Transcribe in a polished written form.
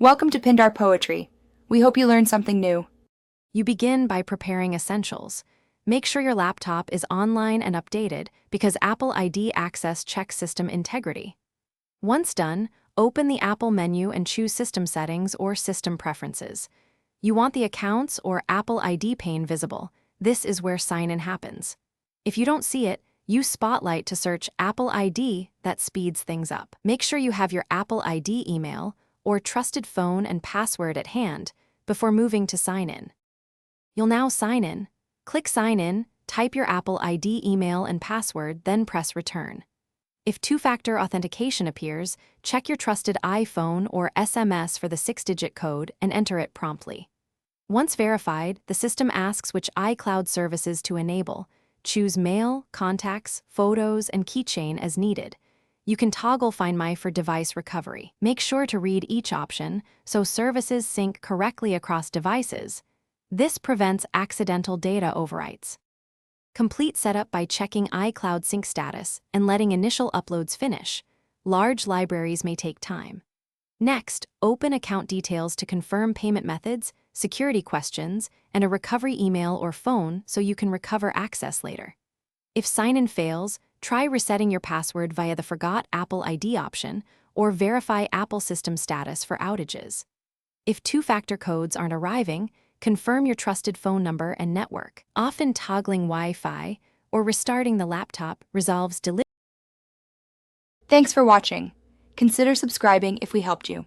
Welcome to Pindar Poetry. We hope you learned something new. You begin by preparing essentials. Make sure your laptop is online and updated because Apple ID access checks system integrity. Once done, open the Apple menu and choose System Settings or System Preferences. You want the Accounts or Apple ID pane visible. This is where sign-in happens. If you don't see it, use Spotlight to search Apple ID. That speeds things up. Make sure you have your Apple ID email or trusted phone and password at hand before moving to sign in. You'll now sign in. Click Sign In, type your Apple ID email and password, then press Return. If two-factor authentication appears, check your trusted iPhone or SMS for the 6-digit code and enter it promptly. Once verified, the system asks which iCloud services to enable. Choose Mail, Contacts, Photos, and Keychain as needed. You can toggle Find My for device recovery. Make sure to read each option so services sync correctly across devices. This prevents accidental data overwrites. Complete setup by checking iCloud sync status and letting initial uploads finish. Large libraries may take time. Next, open account details to confirm payment methods, security questions, and a recovery email or phone so you can recover access later. If sign-in fails, try resetting your password via the Forgot Apple ID option or verify Apple system status for outages. If two-factor codes aren't arriving, confirm your trusted phone number and network. Often toggling Wi-Fi or restarting the laptop resolves delivery. Thanks for watching. Consider subscribing if we helped you.